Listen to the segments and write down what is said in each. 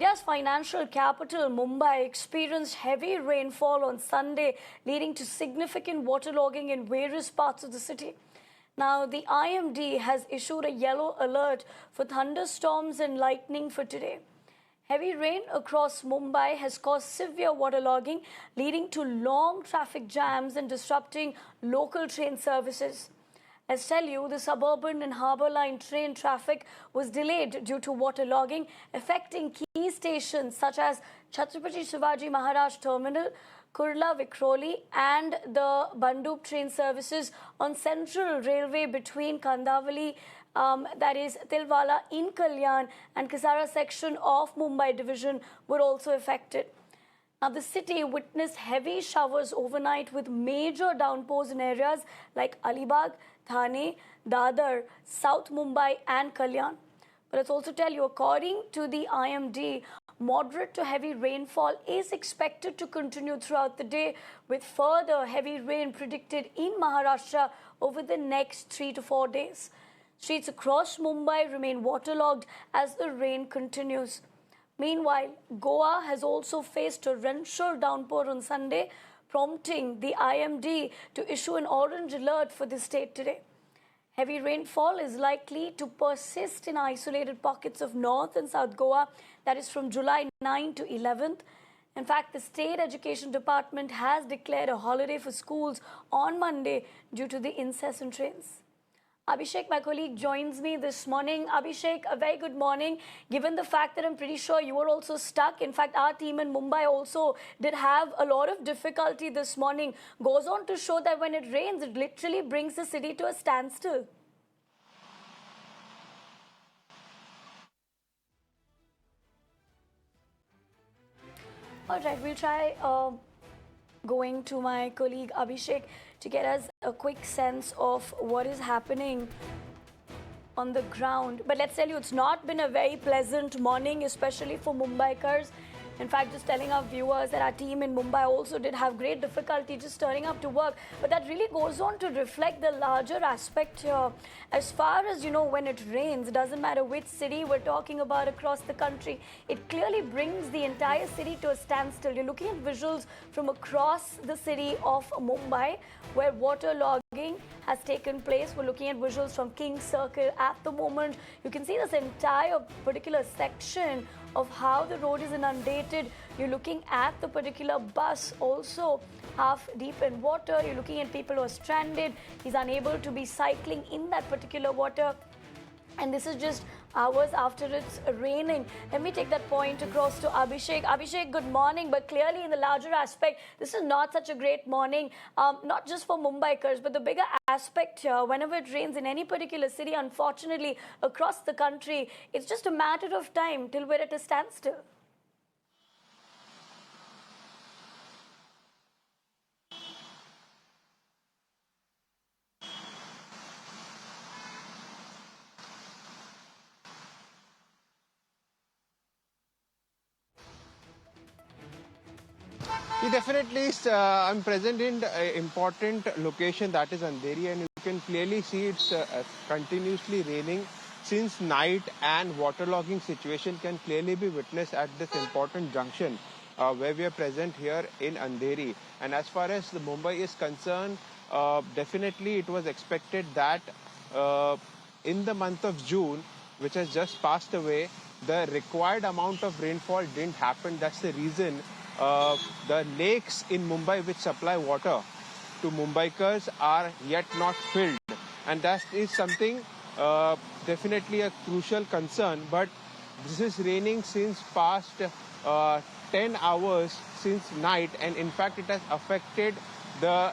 India's financial capital, Mumbai, experienced heavy rainfall on Sunday, leading to significant waterlogging in various parts of the city. Now, the IMD has issued a yellow alert for thunderstorms and lightning for today. Heavy rain across Mumbai has caused severe waterlogging, leading to long traffic jams and disrupting local train services. Let's tell you, the suburban and harbour line train traffic was delayed due to waterlogging, affecting key stations such as Chhatrapati Shivaji Maharaj Terminal, Kurla Vikhroli, and the Bhandup train services on Central Railway between Kandavali, that is Tilwala in Kalyan, and Kasara section of Mumbai division were also affected. Now, the city witnessed heavy showers overnight with major downpours in areas like Alibag, Thane, Dadar, South Mumbai, and Kalyan. But let's also tell you, according to the IMD, moderate to heavy rainfall is expected to continue throughout the day, with further heavy rain predicted in Maharashtra over the next 3 to 4 days. Streets across Mumbai remain waterlogged as the rain continues. Meanwhile, Goa has also faced torrential downpour on Sunday, prompting the IMD to issue an orange alert for the state today. Heavy rainfall is likely to persist in isolated pockets of North and South Goa, that is from July 9 to 11th. In fact, the State Education Department has declared a holiday for schools on Monday due to the incessant rains. Abhishek, my colleague, joins me this morning. Abhishek, a very good morning. Given the fact that I'm pretty sure you were also stuck, in fact, our team in Mumbai also did have a lot of difficulty this morning. Goes on to show that when it rains, it literally brings the city to a standstill. All right, we'll try going to my colleague Abhishek to get us a quick sense of what is happening on the ground. But let's tell you, it's not been a very pleasant morning, especially for Mumbaikars. In fact, just telling our viewers that our team in Mumbai also did have great difficulty just turning up to work. But that really goes on to reflect the larger aspect here. As far as, when it rains, it doesn't matter which city we're talking about across the country. It clearly brings the entire city to a standstill. You're looking at visuals from across the city of Mumbai, where waterlogging has taken place. We're looking at visuals from King's Circle at the moment. You can see this entire particular section of how the road is inundated. You're looking at the particular bus also half deep in water. You're looking at people who are stranded. He's unable to be cycling in that particular water. And this is just hours after it's raining. Let me take that point across to Abhishek. Abhishek, good morning. But clearly in the larger aspect, this is not such a great morning, not just for Mumbaikars, but the bigger aspect here, whenever it rains in any particular city, unfortunately, across the country, it's just a matter of time till we're at a standstill. Definitely, I'm present in an important location, that is Andheri, and you can clearly see it's continuously raining since night, and waterlogging situation can clearly be witnessed at this important junction where we are present here in Andheri. And as far as the Mumbai is concerned, definitely it was expected that in the month of June, which has just passed away, the required amount of rainfall didn't happen. That's the reason the lakes in Mumbai which supply water to Mumbaikars are yet not filled. And that is something definitely a crucial concern. But this is raining since past 10 hours since night, and in fact it has affected the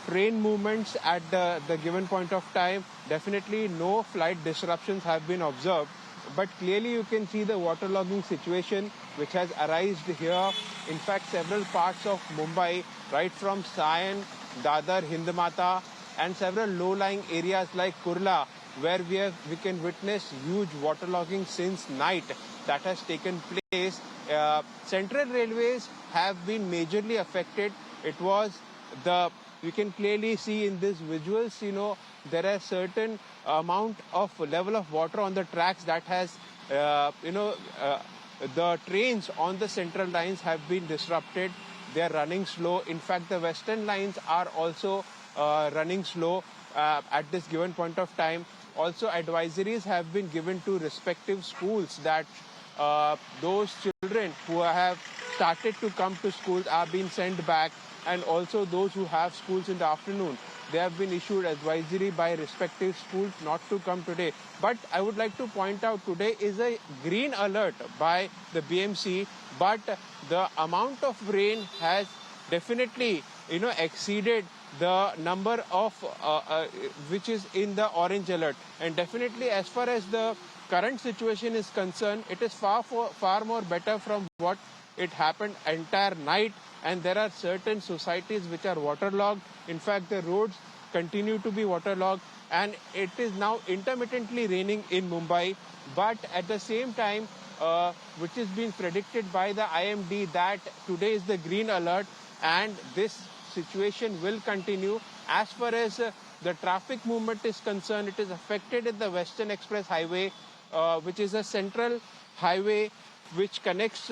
train movements at the given point of time. Definitely no flight disruptions have been observed, but clearly you can see the waterlogging situation which has arisen here. In fact, several parts of Mumbai, right from Sion, Dadar, Hindmata, and several low-lying areas like Kurla, where we can witness huge waterlogging since night that has taken place. Central railways have been majorly affected. It was you can clearly see in these visuals, there are certain amount of level of water on the tracks that has, the trains on the central lines have been disrupted. They are running slow. In fact, the western lines are also running slow at this given point of time. Also, advisories have been given to respective schools that those children who have started to come to schools are being sent back, and also those who have schools in the afternoon, they have been issued advisory by respective schools not to come today. But I would like to point out, today is a green alert by the BMC, but the amount of rain has definitely exceeded the number of which is in the orange alert. And definitely, as far as the current situation is concerned, it is far more better from what it happened entire night. And there are certain societies which are waterlogged. In fact, the roads continue to be waterlogged, and it is now intermittently raining in Mumbai. But at the same time, which is being predicted by the IMD, that today is the green alert, and this situation will continue. As far as the traffic movement is concerned, it is affected at the Western Express Highway, which is a central highway which connects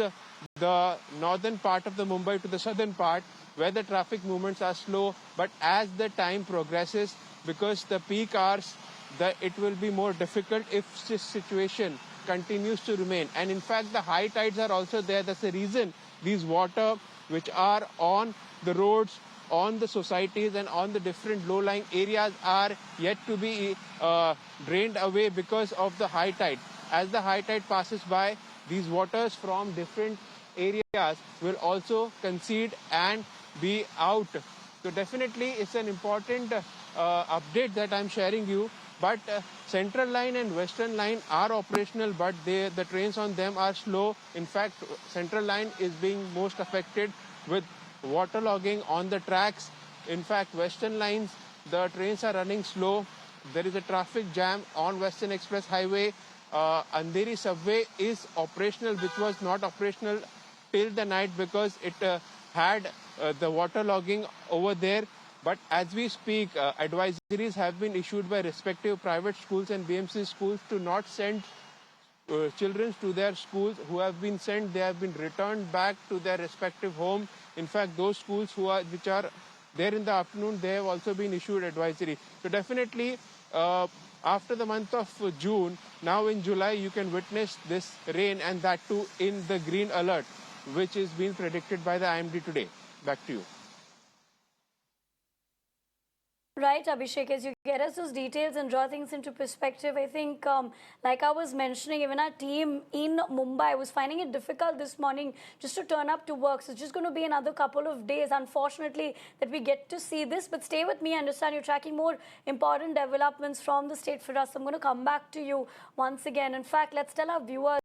the northern part of the Mumbai to the southern part, where the traffic movements are slow. But as the time progresses, because the peak hours, it will be more difficult if this situation continues to remain. And in fact, the high tides are also there. That's the reason these water which are on the roads, on the societies and on the different low-lying areas are yet to be drained away because of the high tide. As the high tide passes by, these waters from different areas will also concede and be out. So definitely it's an important update that I'm sharing you. But Central Line and Western Line are operational, but the trains on them are slow. In fact, Central Line is being most affected with waterlogging on the tracks. In fact, Western Lines, the trains are running slow. There is a traffic jam on Western Express Highway. Andheri subway is operational, which was not operational till the night because it had the waterlogging over there. But as we speak, advisories have been issued by respective private schools and BMC schools to not send children to their schools. Who have been sent, they have been returned back to their respective home. In fact, those schools which are there in the afternoon, they have also been issued advisory. So definitely, after the month of June, now in July, you can witness this rain, and that too in the green alert, which is being predicted by the IMD today. Back to you. Right, Abhishek, as you get us those details and draw things into perspective, I think, like I was mentioning, even our team in Mumbai was finding it difficult this morning just to turn up to work. So it's just going to be another couple of days, unfortunately, that we get to see this. But stay with me. I understand you're tracking more important developments from the state for us. I'm going to come back to you once again. In fact, let's tell our viewers